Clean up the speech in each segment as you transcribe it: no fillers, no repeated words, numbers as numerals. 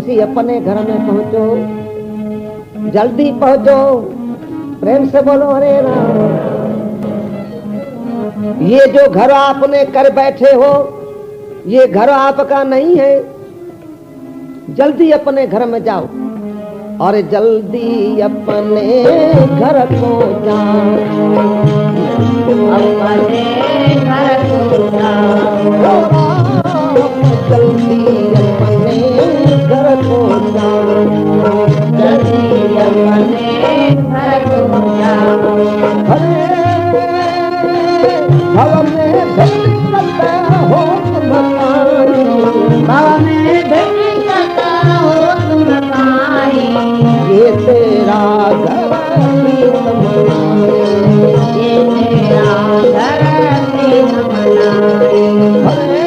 किसी अपने घर में पहुंचो, जल्दी पहुंचो, प्रेम से बोलो हरे राम। ये जो घर आपने कर बैठे हो, ये घर आपका नहीं है, जल्दी अपने घर में जाओ, और जल्दी अपने घर को जाओ, अपने घर को जाओ, जल्दी अपने घर को जाओ, जल्दी अपने घर को जाओ। अरे भव में भेंट हो तुम पाई, भव में भेंट हो तुम पाई, ये तेरा घर प्रीतम लाए, ये तेरा घर प्रीतम लाए। अरे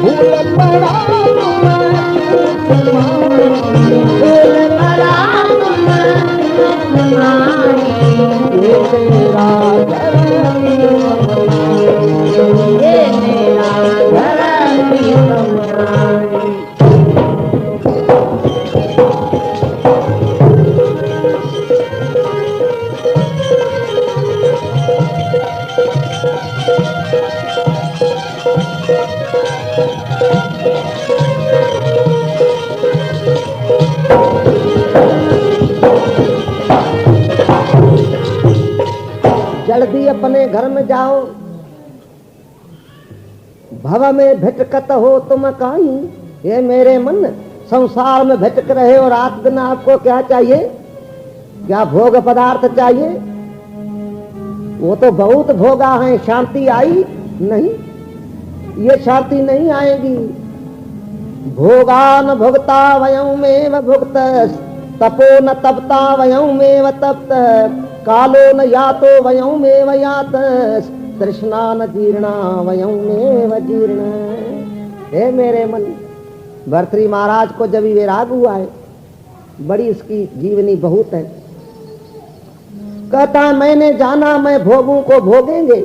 भूल पड़ा फूल पड़ा तुम तुम्हारी, ये तेरा घर ये तेरा घर प्रीतम लाए। जल्दी अपने घर में जाओ, भव में भटकत हो तुम कहीं। ये मेरे मन संसार में भटक रहे हो, रात दिन आपको क्या चाहिए? क्या भोग पदार्थ चाहिए? वो तो बहुत भोगा है, शांति आई नहीं, ये शांति नहीं आएगी। भोगान भुगता वयं में भुगत, तपो न तपता वयं में तप्त, कालो न यातो वयं में यात, तृष्णा न जीर्णा वयं में जीर्ण। हे मेरे मन, भर्तृहरि महाराज को जब वैराग हुआ है, बड़ी इसकी जीवनी बहुत है। कहता मैंने जाना मैं भोगों को भोगेंगे,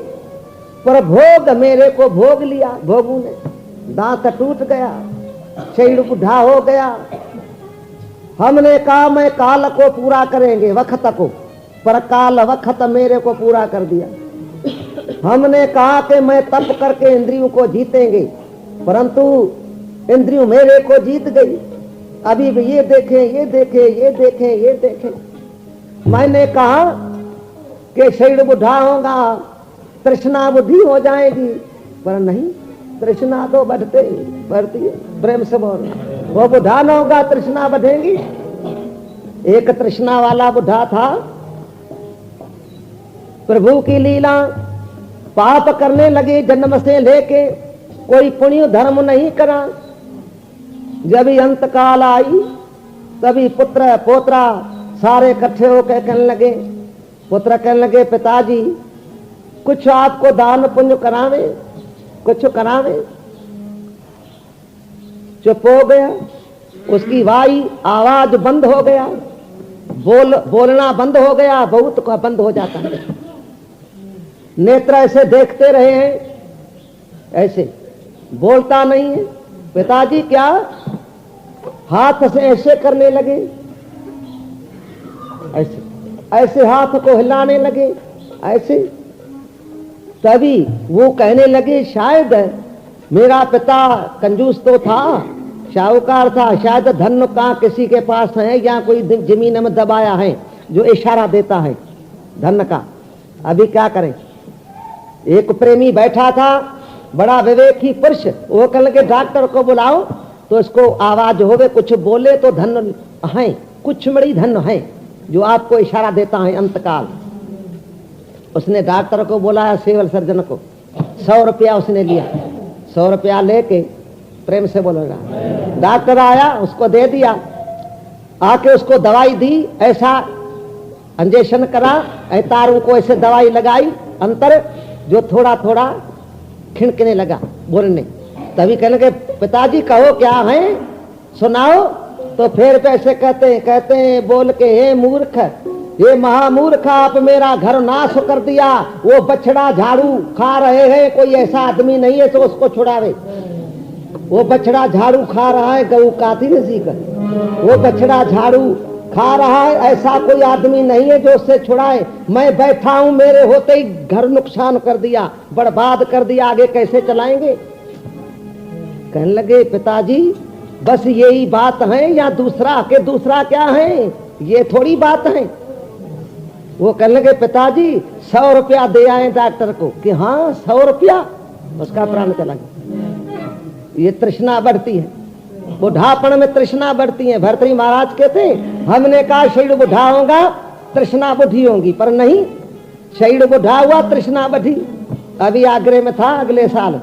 पर भोग मेरे को भोग लिया भोगों ने। दांत टूट गया, शरीर बुढ़ा हो गया। हमने कहा मैं काल को पूरा करेंगे, वक्त को, पर काल वक्त मेरे को पूरा कर दिया। हमने कहा कि मैं तप करके इंद्रियों को जीतेंगे, परंतु इंद्रियों मेरे को जीत गई। अभी भी ये देखें, ये देखें, ये देखें, ये देखें। मैंने कहा कि शरीर बुढ़ा होगा, तृष्णा बुद्धि हो जाएगी, पर नहीं, तृष्णा तो बढ़ती है। प्रेम से बोल, वो बुढ़ा न होगा, तृष्णा बढ़ेगी। एक तृष्णा वाला बुढ़ा था, प्रभु की लीला, पाप करने लगे जन्म से लेके, कोई पुण्य धर्म नहीं करा। जब अंत काल आई, तभी पुत्र पोत्रा सारे इकट्ठे होकर कहने लगे, पुत्र कहने लगे पिताजी कुछ आपको दान पुण्य करावे, कुछ करावे। चुप हो गया, उसकी वाई आवाज बंद हो गया, बोलना बंद हो गया, बहुत का बंद हो जाता है। नेत्र ऐसे देखते रहे हैं, ऐसे बोलता नहीं है। पिताजी क्या? हाथ से ऐसे करने लगे, ऐसे ऐसे हाथ को हिलाने लगे, ऐसे। तभी वो कहने लगे शायद मेरा पिता कंजूस तो था, शाहूकार था, शायद धन का किसी के पास है, या कोई जमीन में दबाया है जो इशारा देता है धन का। अभी क्या करें? एक प्रेमी बैठा था, बड़ा विवेकी पुरुष, वो कहने लगे डॉक्टर को बुलाओ तो इसको आवाज होवे, कुछ बोले तो धन है, कुछ बड़ी धन है जो आपको इशारा देता है अंतकाल। उसने डॉक्टर को बुलाया, सिविल सर्जन को। 100 रुपया उसने लिया, 100 रुपया लेके प्रेम से बोलेगा। डॉक्टर आया, उसको दे दिया, आके उसको दवाई दी, ऐसा इंजेक्शन करा, तारों को ऐसे दवाई लगाई अंतर, जो थोड़ा थोड़ा खिड़कने लगा बोलने। तभी कहने लगे पिताजी कहो क्या है, सुनाओ। तो फिर कैसे कहते हैं बोल के, हे मूर्ख, ये महामूर्ख, आप मेरा घर नाश कर दिया। वो बछड़ा झाड़ू खा रहे हैं, कोई ऐसा आदमी नहीं है तो उसको छुड़ावे। वो बछड़ा झाड़ू खा रहा है, गऊ काती ने सीकर, वो बछड़ा झाड़ू खा रहा है, ऐसा कोई आदमी नहीं है जो उससे छुड़ाए। मैं बैठा हूं, मेरे होते ही घर नुकसान कर दिया, बर्बाद कर दिया, आगे कैसे चलाएंगे। कहने लगे पिताजी बस यही बात है या दूसरा के दूसरा क्या है, ये थोड़ी बात है। वो कहने लगे पिताजी 100 रुपया दे आए डॉक्टर को, कि हाँ 100 रुपया, उसका प्राण चला गया। ये तृष्णा बढ़ती है, बुढ़ापन में तृष्णा बढ़ती है। भर्तृहरि महाराज कहते हमने कहा शरीर बुढ़ा होगा तृष्णा बुढ़ी होगी, पर नहीं, शरीर बुढ़ा हुआ तृष्णा बढ़ी। अभी आगरे में था अगले साल,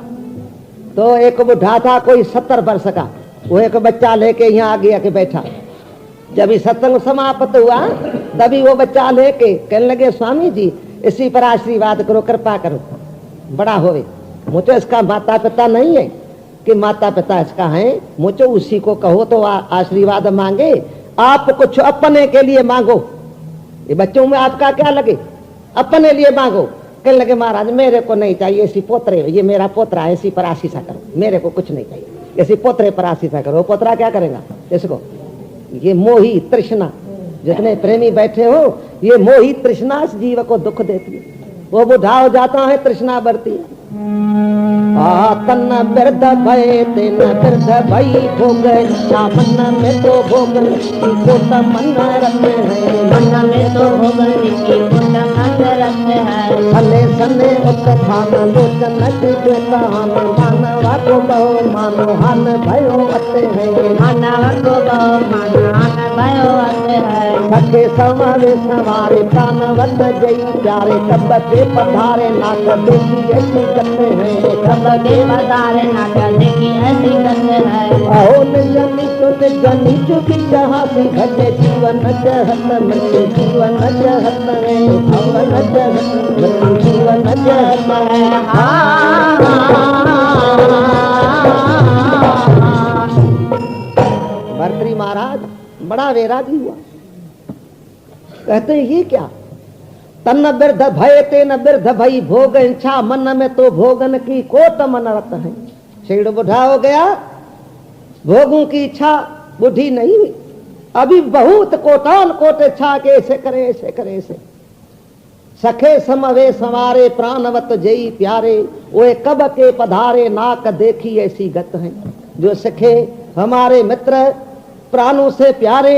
तो एक बुढ़ा था कोई 70 वर्ष का, वो एक बच्चा लेके यहाँ आ गया के बैठा। जब ये सत्संग समाप्त हुआ तभी वो बच्चा लेके कहने लगे स्वामी जी इसी पर आशीर्वाद करो, कृपा करो, बड़ा होवे। मुझे इसका माता पिता नहीं है कि माता पिता इसका है, मुझे उसी को कहो तो आशीर्वाद मांगे। आप कुछ अपने के लिए मांगो, ये बच्चों में आपका क्या लगे, अपने लिए मांगो। कहने लगे महाराज मेरे को नहीं चाहिए, इसी पोतरे, ये मेरा पोतरा है, इसी पर आशीषा करो, मेरे को कुछ नहीं चाहिए, इसी पोतरे पर आशीषा करो। पोतरा क्या करेगा इसको, ये मोही तृष्णा, जितने प्रेमी बैठे हो ये मोही तृष्णा इस जीव को दुख देती है। वो बुढ़ा हो जाता है, तृष्णा बढ़ती है। तन बिरध भय तेन बिरध भई भोग, मन में तो भोगन को त मन रखते हैं, मन में तो भोगन की मन रखते हैं। सने सने उत्थान लोचन कहान, मानवा को बहु मानो हान भयो अते हैं, मानवा को बहु मानो हान भयो अते हैं। सखे समावे सवारे प्राणवत जई प्यारे, कब के पधारे नाक देखी ऐसी करते हैं, कब के पधारे नाक देखी ऐसी करते हैं। अहो निजनी तो निजनी चुकी जहाँ भी भजे जीवन जहत मृत्यु, जीवन जहत में जीवन जहत मृत्यु, जीवन जहत में। भर्तृहरि महाराज बड़ा वैरागी हुआ, कहते हैं ये क्या, तन बिरध भय तेन बिरध भई भोग, इच्छा मन में तो भोगन की कोट मन रत है। शरीर बुढ़ा हो गया, भोगों की इच्छा बुढ़ी नहीं हुई, अभी बहुत कोटान कोट इच्छा के ऐसे करे ऐसे करे ऐसे। सखे समवे संवारे प्राणवत जई प्यारे, वो कब के पधारे नाक देखी ऐसी गत है। जो सखे हमारे मित्र प्राणों से प्यारे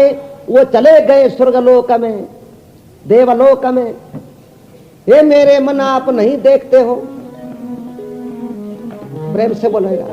वो चले गए स्वर्गलोक में, देवलोक में। ये मेरे मन आप नहीं देखते हो, प्रेम से बोलेगा।